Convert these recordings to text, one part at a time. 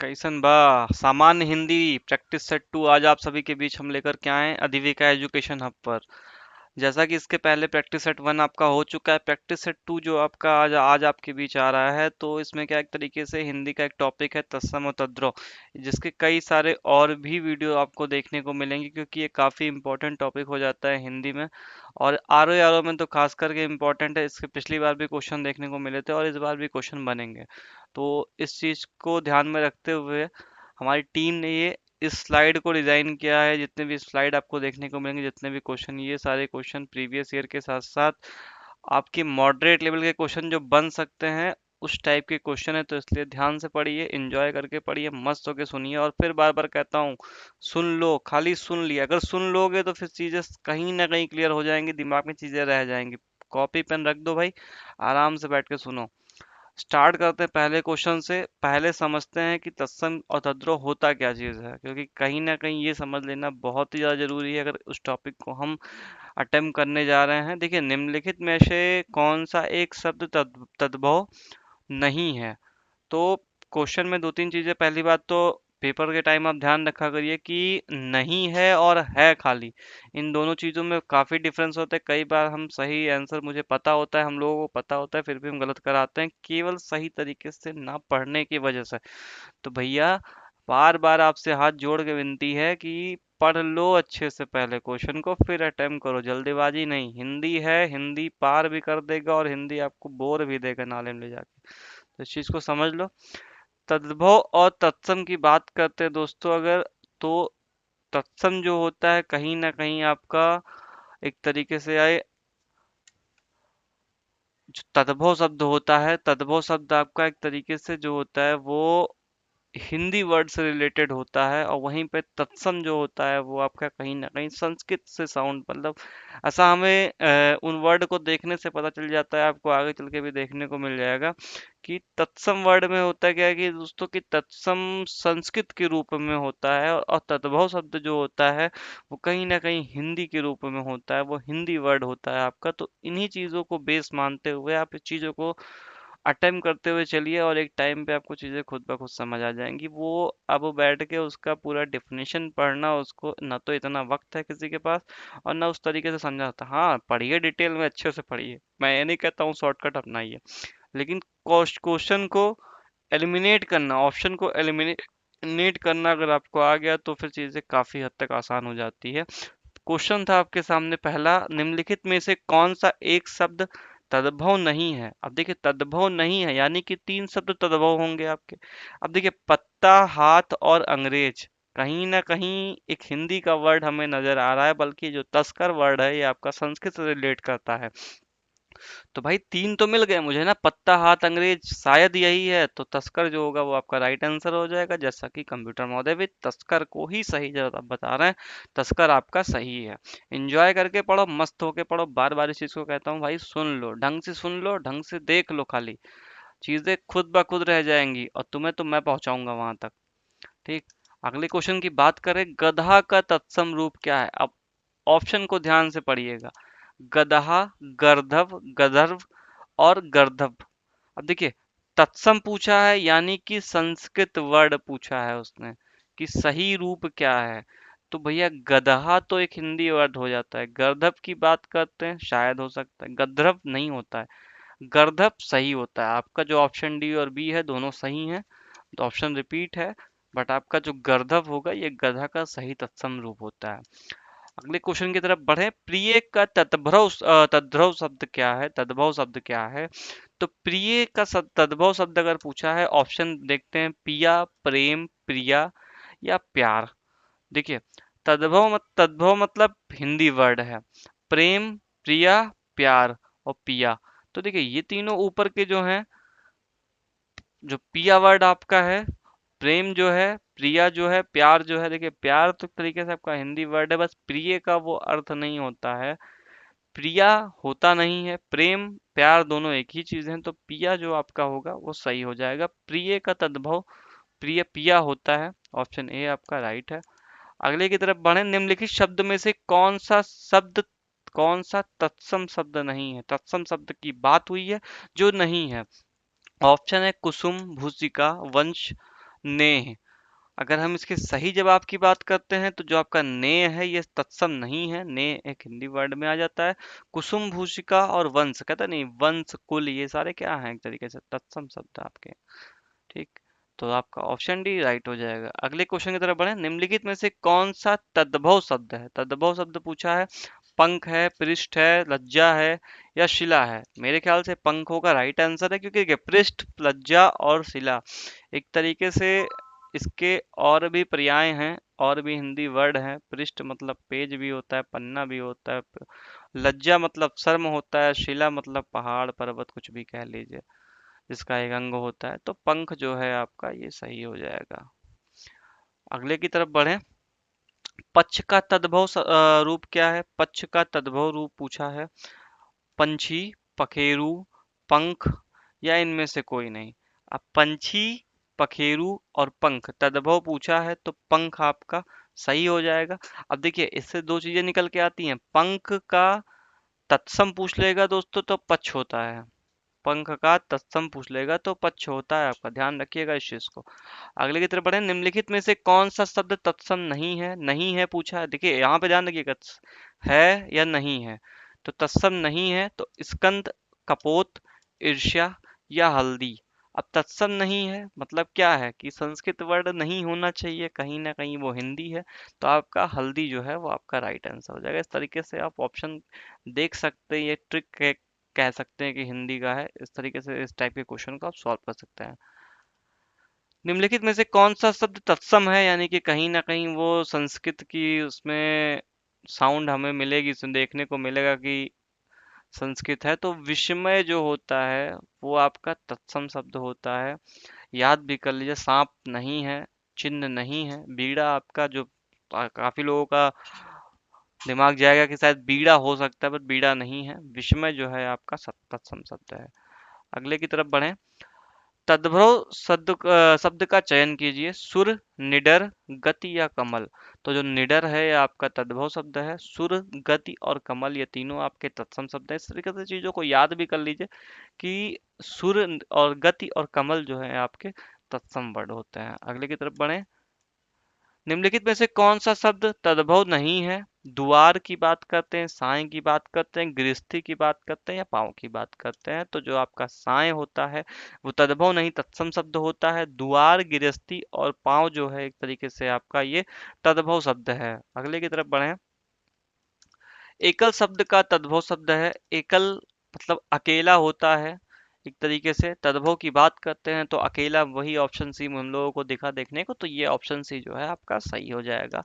कैसन बा। सामान्य हिंदी प्रैक्टिस सेट 2 आज आप सभी के बीच हम लेकर के आए हैं अधिविका एजुकेशन हब पर। जैसा कि इसके पहले प्रैक्टिस सेट 1 आपका हो चुका है, प्रैक्टिस सेट 2 जो आपका आज आज आपके बीच आ रहा है, तो इसमें क्या एक तरीके से हिंदी का एक टॉपिक है तत्सम और तद्रो, जिसके कई सारे और भी वीडियो आपको देखने को मिलेंगे क्योंकि ये काफ़ी इंपॉर्टेंट टॉपिक हो जाता है हिंदी में। और आर ओ में तो खास करके इम्पोर्टेंट है, इसके पिछली बार भी क्वेश्चन देखने को मिले थे और इस बार भी क्वेश्चन बनेंगे। तो इस चीज़ को ध्यान में रखते हुए हमारी टीम ने ये इस स्लाइड को डिजाइन किया है। जितने भी स्लाइड आपको देखने को मिलेंगे, जितने भी क्वेश्चन, ये सारे क्वेश्चन प्रीवियस ईयर के साथ साथ आपके मॉडरेट लेवल के क्वेश्चन जो बन सकते हैं उस टाइप के क्वेश्चन है। तो इसलिए ध्यान से पढ़िए, एंजॉय करके पढ़िए, मस्त होके सुनिए। और फिर बार बार कहता हूँ, सुन लो, खाली सुन लिया। अगर सुन लोगे तो फिर चीजें कहीं ना कहीं क्लियर हो जाएंगी, दिमाग में चीजें रह जाएंगी। कॉपी पेन रख दो भाई, आराम से बैठ के सुनो। स्टार्ट करते हैं पहले क्वेश्चन से। पहले समझते हैं कि तत्सम और तद्रो होता क्या चीज़ है, क्योंकि कहीं ना कहीं ये समझ लेना बहुत ही ज़्यादा जरूरी है अगर उस टॉपिक को हम अटेम्प्ट करने जा रहे हैं। देखिए, निम्नलिखित में से कौन सा एक शब्द तद्भव नहीं है। तो क्वेश्चन में दो तीन चीजें। पहली बात तो पेपर के टाइम आप ध्यान रखा करिए कि नहीं है और है खाली, इन दोनों चीजों में काफी डिफरेंस होता है। कई बार हम सही आंसर मुझे पता होता है, हम लोगों को पता होता है, फिर भी हम गलत कराते हैं केवल सही तरीके से ना पढ़ने की वजह से। तो भैया, बार बार आपसे हाथ जोड़ के विनती है कि पढ़ लो अच्छे से पहले क्वेश्चन को, फिर अटेम्प्ट करो। जल्दीबाजी नहीं। हिंदी है, हिंदी पार भी कर देगा और हिंदी आपको बोर भी देगा नाले में ले जाके। तो इस चीज को समझ लो। तद्भव और तत्सम की बात करते हैं दोस्तों अगर, तो तत्सम जो होता है कहीं ना कहीं आपका एक तरीके से आए, जो तद्भव शब्द होता है, तद्भव शब्द आपका एक तरीके से जो होता है वो हिंदी वर्ड से रिलेटेड होता है। और वहीं पे तत्सम जो होता है वो आपका कहीं ना कहीं संस्कृत से साउंड, मतलब ऐसा हमें उन वर्ड को देखने से पता चल जाता है। आपको आगे चल के भी देखने को मिल जाएगा कि तत्सम वर्ड में होता क्या है कि दोस्तों कि तत्सम संस्कृत के रूप में होता है, और तद्भव शब्द जो होता है वो कहीं ना कहीं हिंदी के रूप में होता है, वो हिंदी वर्ड होता है आपका। तो इन्हीं चीजों को बेस मानते हुए आप इस चीजों को अटेम्प्ट करते हुए चलिए, और एक टाइम पे आपको चीजें खुद ब खुद समझ आ जाएंगी। वो अब बैठ के उसका पूरा डेफिनेशन पढ़ना, उसको ना तो इतना वक्त है किसी के पास और ना उस तरीके से समझाता। हाँ, पढ़िए, डिटेल में अच्छे से पढ़िए, मैं ये नहीं कहता हूँ शॉर्टकट अपनाइए, लेकिन क्वेश्चन को एलिमिनेट करना, ऑप्शन को एलिमिनेट करना अगर आपको आ गया तो फिर चीजें काफी हद तक आसान हो जाती है। क्वेश्चन था आपके सामने पहला, निम्नलिखित में से कौन सा एक शब्द तद्भव नहीं है। अब देखिए, तद्भव नहीं है यानी कि तीन शब्द तद्भव होंगे आपके। अब देखिए, पत्ता, हाथ और अंग्रेज, कहीं ना कहीं एक हिंदी का वर्ड हमें नजर आ रहा है, बल्कि जो तस्कर वर्ड है ये आपका संस्कृत से रिलेट करता है। तो भाई तीन तो मिल गए मुझे ना, पत्ता, हाथ, अंग्रेज, शायद यही है। तो तस्कर जो होगा वो आपका राइट आंसर हो जाएगा, जैसा कि कंप्यूटर महोदय भी तस्कर को ही सही जवाब आप बता रहे हैं। तस्कर आपका सही है। एंजॉय करके पढ़ो, मस्त होके पढ़ो। बार बार इस चीज को कहता हूँ भाई, सुन लो, ढंग से सुन लो, ढंग से देख लो, खाली चीजें खुद ब खुद रह जाएंगी और तुम्हें तो मैं पहुंचाऊंगा वहां तक। ठीक। अगले क्वेश्चन की बात करें, गधा का तत्सम रूप क्या है। अब ऑप्शन को ध्यान से पढ़िएगा। गदहा, गर्दभ, गदर्भ और गर्दभ। अब देखिए, तत्सम पूछा है यानी कि संस्कृत वर्ड पूछा है उसने कि सही रूप क्या है। तो भैया, गदहा तो एक हिंदी वर्ड हो जाता है। गर्दभ की बात करते हैं, शायद हो सकता है। गद्रभ नहीं होता है, गर्दभ सही होता है। आपका जो ऑप्शन डी और बी है दोनों सही हैं, तो ऑप्शन रिपीट है। बट आपका जो गर्दभ होगा ये गधा का सही तत्सम रूप होता है। अगले क्वेश्चन की तरफ बढ़े, प्रिय का तद्भव शब्द क्या है, तद्भव शब्द क्या है। तो प्रिय का तद्भव शब्द अगर पूछा है, ऑप्शन देखते हैं, पिया, प्रेम, प्रिया या प्यार। देखिए, तद्भव मतलब हिंदी वर्ड है। प्रेम, प्रिया, प्यार और पिया। तो देखिए, ये तीनों ऊपर के जो हैं, जो पिया वर्ड आपका है, प्रेम जो है, प्रिया जो है, प्यार जो है। देखिए, प्यार तो एक तरीके से आपका हिंदी वर्ड है, बस प्रिय का वो अर्थ नहीं होता है। प्रिया होता नहीं है, प्रेम प्यार दोनों एक ही चीज है। तो पिया जो आपका होगा वो सही हो जाएगा। प्रिय का तद्भव प्रिय पिया होता है। ऑप्शन ए आपका राइट है। अगले की तरफ बढ़े, निम्नलिखित शब्द में से कौन सा तत्सम शब्द नहीं है। तत्सम शब्द की बात हुई है जो नहीं है। ऑप्शन है कुसुम, भूसिका, वंश, ने। अगर हम इसके सही जवाब की बात करते हैं तो जो आपका ने है ये तत्सम नहीं है। ने एक हिंदी वर्ड में आ जाता है। कुसुम भूषिका और वंश, कहता नहीं, वंश कुल ये सारे क्या हैं, एक तरीके से तत्सम शब्द आपके। ठीक, तो आपका ऑप्शन डी राइट हो जाएगा। अगले क्वेश्चन की तरफ बढ़े। निम्नलिखित में से कौन सा तद्भव शब्द है? तद्भव शब्द पूछा है। पंख है, पृष्ठ है, लज्जा है या शिला है? मेरे ख्याल से पंख होगा राइट आंसर है, क्योंकि देखिए पृष्ठ, लज्जा और शिला एक तरीके से इसके और भी पर्याय हैं, और भी हिंदी वर्ड हैं। पृष्ठ मतलब पेज भी होता है, पन्ना भी होता है। लज्जा मतलब शर्म होता है। शिला मतलब पहाड़ पर्वत कुछ भी कह लीजिए, जिसका एक अंग होता है। तो पंख जो है आपका ये सही हो जाएगा। अगले की तरफ बढ़े। पक्ष का तद्भव रूप क्या है? पक्ष का तद्भव रूप पूछा है। पंछी, पखेरु, पंख या इनमें से कोई नहीं। अब पंछी, पखेरु और पंख तद्भव पूछा है तो पंख आपका सही हो जाएगा। अब देखिए इससे दो चीजें निकल के आती हैं। पंख का तत्सम पूछ लेगा दोस्तों तो पक्ष होता है। पंख का तत्सम पूछ लेगा तो पक्ष होता है आपका, ध्यान रखिएगा इस चीज को। अगले की तरफ बढ़े। निम्नलिखित में से कौन सा शब्द तत्सम नहीं है? नहीं है पूछा है, देखिए यहाँ पे ध्यान रखिएगा, है या नहीं है। तो तत्सम नहीं है तो स्कंद, कपोत, ईर्ष्या या हल्दी। अब तत्सम नहीं है मतलब क्या है कि संस्कृत वर्ड नहीं होना चाहिए, कहीं ना कहीं वो हिंदी है। तो आपका हल्दी जो है वो आपका राइट आंसर हो जाएगा। इस तरीके से आप ऑप्शन देख सकते हैं, ये ट्रिक कह सकते हैं कि हिंदी का है। इस तरीके से इस टाइप के क्वेश्चन को आप सॉल्व कर सकते हैं। निम्नलिखित में से कौन सा शब्द तत्सम है, यानी कि कहीं ना कहीं वो संस्कृत की उसमें साउंड हमें मिलेगी, उसमें देखने को मिलेगा कि संस्कृत है। तो विस्मय जो होता है वो आपका तत्सम शब्द होता है। याद भी कर लीजिए। सांप नहीं है, चिन्ह नहीं है, बीड़ा आपका जो काफी लोगों का दिमाग जाएगा कि शायद बीड़ा हो सकता है, बट बीड़ा नहीं है। विस्मय जो है आपका तत्सम शब्द है। अगले की तरफ बढ़े। तद्भव शब्द का चयन कीजिए। सुर, निडर, गति या कमल। तो जो निडर है ये आपका तद्भव शब्द है। सुर, गति और कमल ये तीनों आपके तत्सम शब्द हैं। इस तरीके से चीजों को याद भी कर लीजिए कि सुर और गति और कमल जो है आपके तत्सम वर्ड होते हैं। अगले की तरफ बढ़े। निम्नलिखित में से कौन सा शब्द तद्भव नहीं है? द्वार की बात करते हैं, साए की बात करते हैं, गृहस्थी की बात करते हैं या पाँव की बात करते हैं? तो जो आपका साए होता है वो तद्भव नहीं तत्सम शब्द होता है। द्वार, गृहस्थी और पाँव जो है एक तरीके से आपका ये तद्भव शब्द है। अगले की तरफ बढ़े। एकल शब्द का तद्भव शब्द है। एकल मतलब अकेला होता है। एक तरीके से तद्भव की बात करते हैं तो अकेला, वही ऑप्शन सी हम लोगों को दिखा देखने को, तो ये ऑप्शन सी जो है आपका सही हो जाएगा।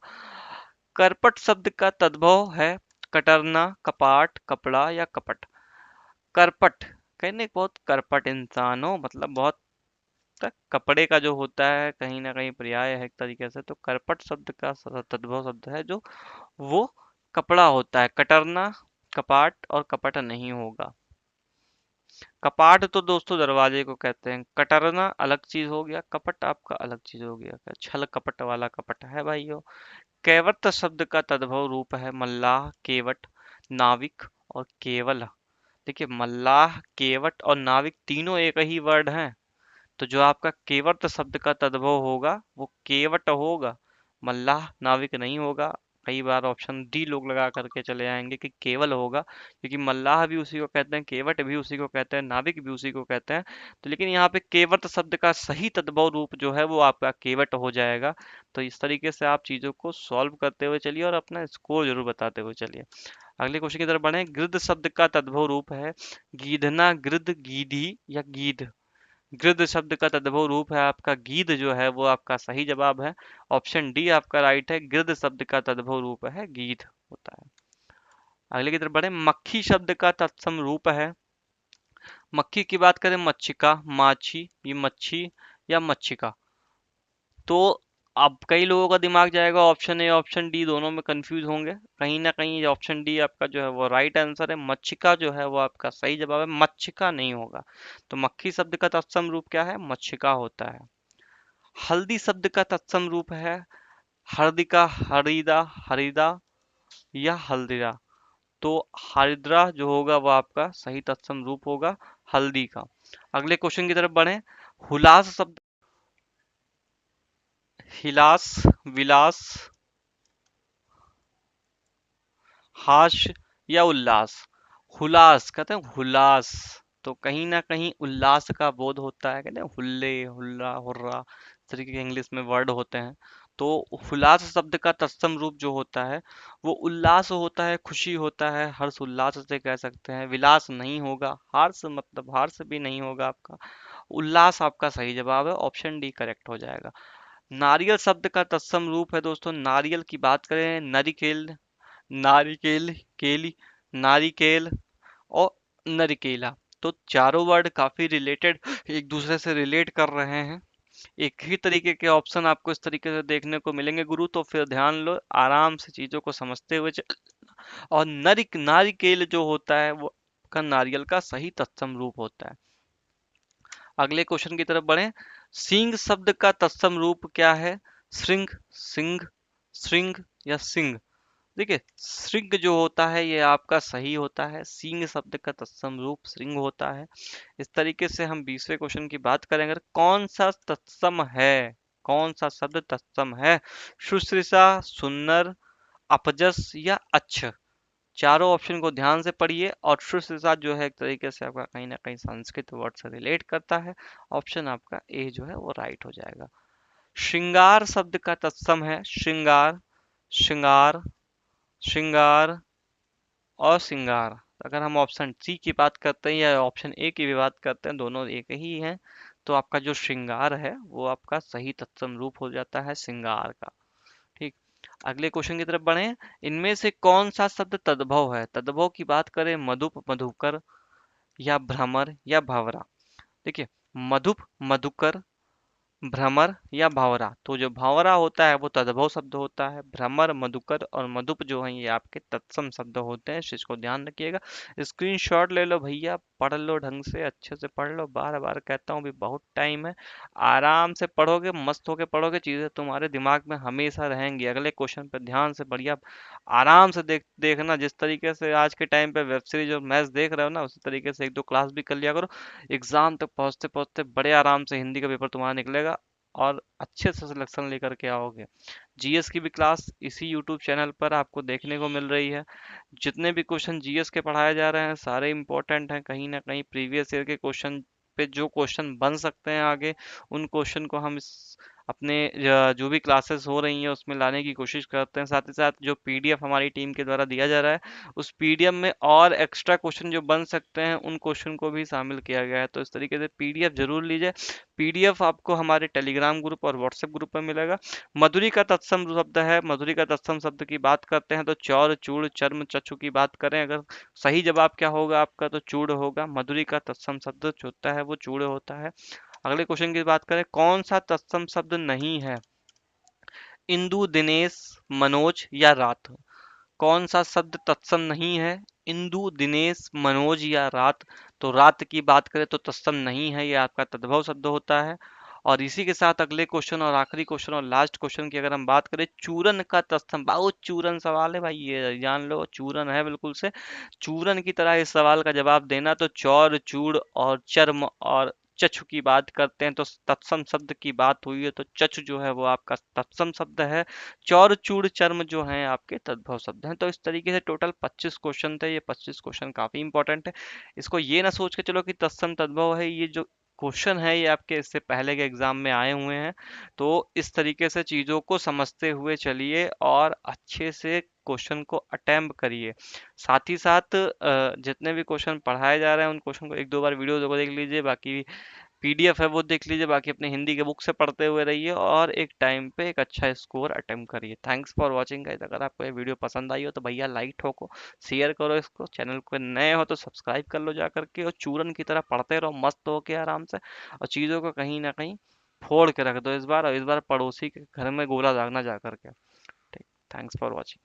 करपट शब्द का तद्भव है। कटरना, कपाट, कपड़ा या कपट। करपट कहने बहुत करपट इंसान हो, मतलब बहुत कपड़े का जो होता है कहीं ना कहीं पर्याय है एक तरीके से। तो करपट शब्द का तद्भव शब्द है जो वो कपड़ा होता है। कटरना, कपाट और कपट नहीं होगा। कपाट तो दोस्तों दरवाजे को कहते हैं। कटरना अलग चीज हो गया, कपट आपका अलग चीज हो गया। छल कपट वाला कपट है भाइयों। कैवर्त शब्द का तद्भव रूप है। मल्लाह, केवट, नाविक और केवल। देखिए मल्लाह, केवट और नाविक तीनों एक ही वर्ड हैं। तो जो आपका केवट शब्द का तद्भव होगा वो केवट होगा, मल्लाह नाविक नहीं होगा। कई बार ऑप्शन डी लोग लगा करके चले आएंगे कि केवल होगा, क्योंकि मल्लाह भी उसी को कहते हैं, केवट भी उसी को कहते हैं, नाविक भी उसी को कहते हैं। तो लेकिन यहाँ पे केवट शब्द का सही तद्भव रूप जो है वो आपका केवट हो जाएगा। तो इस तरीके से आप चीजों को सॉल्व करते हुए चलिए और अपना स्कोर जरूर बताते हुए चलिए। अगले क्वेश्चन की तरफ बढ़े। गृध शब्द का तद्भव रूप है। गीधना, गृध, गीधी या गीध। गृध शब्द का तद्भव रूप है आपका गीध जो है वो आपका सही जवाब है। ऑप्शन डी आपका राइट है। गृध शब्द का तद्भव रूप है गीध होता है। अगले की तरफ बढ़े। मक्खी शब्द का तत्सम रूप है। मक्खी की बात करें, मच्छिका, माछी, ये मच्छी या मच्छिका। तो अब कई लोगों का दिमाग जाएगा ऑप्शन ए ऑप्शन डी दोनों में कंफ्यूज होंगे। कहीं ना कहीं ये ऑप्शन डी आपका जो है वो राइट आंसर है। मच्छिका जो है वो आपका सही जवाब है, मच्छिका नहीं होगा। तो मक्खी शब्द का तत्सम रूप क्या है? मच्छिका होता है। हल्दी शब्द का तत्सम रूप है। हर्दिका, हरिदा, हरिदा या हल्दिरा। तो हरिद्रा जो होगा वो आपका सही तत्सम रूप होगा हल्दी का। अगले क्वेश्चन की तरफ बढ़े। हुलास शब्द हिलास, विलास, हाश या उल्लास। हुलास कहते हैं, हुलास। तो कहीं ना कहीं उल्लास का बोध होता है, कहते हैं हुल्ले, हुल्ला, हुर्रा, इस तरीके के इंग्लिश में वर्ड होते हैं। तो हुलास शब्द का तत्सम रूप जो होता है वो उल्लास होता है, खुशी होता है, हर्ष उल्लास से कह सकते हैं। विलास नहीं होगा, हर्ष मतलब हर्ष भी नहीं होगा आपका। उल्लास आपका सही जवाब है, ऑप्शन डी करेक्ट हो जाएगा। नारियल शब्द का तत्सम रूप है दोस्तों, नारियल की बात करें, नरिकेल, नारिकेल, केली, नारिकेल और नरिकेला। तो चारों वर्ड काफी रिलेटेड, एक दूसरे से रिलेट कर रहे हैं। एक ही तरीके के ऑप्शन आपको इस तरीके से देखने को मिलेंगे गुरु, तो फिर ध्यान लो, आराम से चीजों को समझते हुए और नारिकेल जो होता है वो का नारियल का सही तत्सम रूप होता है। अगले क्वेश्चन की तरफ बढ़ें। सींग शब्द का तत्सम रूप क्या है? श्रृंग, सिंह, श्रृंग या सिंह। देखिए, श्रृंग जो होता है ये आपका सही होता है, सींग शब्द का तत्सम रूप श्रृंग होता है। इस तरीके से हम 20वें क्वेश्चन की बात करें, अगर कौन सा तत्सम है, कौन सा शब्द तत्सम है? शुश्रूषा, सुन्नर, अपजस या अच्छ। चारों ऑप्शन को ध्यान से पढ़िए, और शुश्रूषा जो है एक तरीके से आपका कहीं ना कहीं संस्कृत वर्ड से रिलेट करता है। ऑप्शन आपका ए जो है वो राइट हो जाएगा। श्रृंगार शब्द का तत्सम है श्रृंगार, श्रृंगार, श्रृंगार और श्रृंगार। अगर हम ऑप्शन सी की बात करते हैं या ऑप्शन ए की भी बात करते हैं, दोनों एक ही हैं। तो आपका जो श्रृंगार है वो आपका सही तत्सम रूप हो जाता है श्रृंगार का। ठीक। अगले क्वेश्चन की तरफ बढ़े। इनमें से कौन सा शब्द तद्भव है? तद्भव की बात करें, मधुप, मधुकर या भ्रमर या भंवरा। देखिए, मधुप, मधुकर, भ्रमर या भावरा। तो जो भावरा होता है वो तद्भव शब्द होता है। भ्रमर, मधुकर और मधुप जो है ये आपके तत्सम शब्द होते हैं, इस चीज को ध्यान रखिएगा। स्क्रीनशॉट ले लो भैया, पढ़ लो ढंग से, अच्छे से पढ़ लो, बार बार कहता हूँ, अभी बहुत टाइम है। आराम से पढ़ोगे, मस्त होके पढ़ोगे, चीजें तुम्हारे दिमाग में हमेशा रहेंगी। अगले क्वेश्चन पे ध्यान से बढ़िया आराम से देखना। जिस तरीके से आज के टाइम पे वेब सीरीज और मैच देख रहे हो ना, उसी तरीके से एक दो क्लास भी कर लिया करो। एग्जाम तक पहुंचते पहुंचते बड़े आराम से हिंदी का पेपर तुम्हारा निकलेगा, और अच्छे से सिलेक्शन लेकर के आओगे। जीएस की भी क्लास इसी यूट्यूब चैनल पर आपको देखने को मिल रही है। जितने भी क्वेश्चन जीएस के पढ़ाए जा रहे हैं सारे इंपॉर्टेंट हैं, कहीं ना कहीं प्रीवियस ईयर के क्वेश्चन पे जो क्वेश्चन बन सकते हैं आगे, उन क्वेश्चन को हम इस अपने जो भी क्लासेस हो रही हैं उसमें लाने की कोशिश करते हैं। साथ ही साथ जो पीडीएफ हमारी टीम के द्वारा दिया जा रहा है, उस पीडीएफ में और एक्स्ट्रा क्वेश्चन जो बन सकते हैं उन क्वेश्चन को भी शामिल किया गया है। तो इस तरीके से पीडीएफ जरूर लीजिए। पीडीएफ आपको हमारे टेलीग्राम ग्रुप और व्हाट्सएप ग्रुप में मिलेगा। मधुरी का तत्सम शब्द है, मधुरी का तत्सम शब्द की बात करते हैं तो चौर, चूड़, चर्म, चक्षु की बात करें अगर, सही जवाब क्या होगा आपका? तो चूड़ होगा। मधुरी का तत्सम शब्द जो होता है वो चूड़ होता है। अगले क्वेश्चन की बात करें, कौन सा तत्सम शब्द नहीं है? इंदु, दिनेश, मनोज या रात। कौन सा शब्द तत्सम नहीं है? इंदु, दिनेश, मनोज या रात। तो रात की बात करें तो तत्सम नहीं है, ये आपका तद्भव शब्द होता है। और इसी के साथ अगले क्वेश्चन और आखिरी क्वेश्चन और लास्ट क्वेश्चन की अगर हम बात करें, चूरन का तत्सम, बहुत चूरन सवाल है भाई, ये जान लो, चूरन है बिल्कुल से। चूरन की तरह इस सवाल का जवाब देना। तो चौर, चूड़ और चर्म और चक्षु की बात करते हैं तो तत्सम शब्द की बात हुई है, तो चक्षु जो है वो आपका तत्सम शब्द है। चौर, चूड़, चर्म जो हैं आपके तद्भव शब्द हैं। तो इस तरीके से टोटल 25 क्वेश्चन थे। ये 25 क्वेश्चन काफी इंपॉर्टेंट है। इसको ये ना सोच के चलो कि तत्सम तद्भव है, ये जो क्वेश्चन है ये आपके इससे पहले के एग्जाम में आए हुए हैं। तो इस तरीके से चीजों को समझते हुए चलिए और अच्छे से क्वेश्चन को अटेम्प्ट करिए। साथ ही साथ जितने भी क्वेश्चन पढ़ाए जा रहे हैं उन क्वेश्चन को एक दो बार वीडियो को देख लीजिए, बाकी पीडीएफ है वो देख लीजिए, बाकी अपने हिंदी के बुक से पढ़ते हुए रहिए और एक टाइम पे एक अच्छा स्कोर अटेम्प्ट करिए। Thanks for watching guys. अगर आपको ये वीडियो पसंद आई हो तो भैया लाइक ठोको, शेयर करो इसको, चैनल को नए हो तो सब्सक्राइब कर लो जा करके, और चूरन की तरह पढ़ते रहो मस्त होके आराम से, और चीज़ों को कहीं ना कहीं फोड़ के रख दो इस बार, और इस बार पड़ोसी के घर में गोला दागना जा करके। ठीक। Thanks for watching.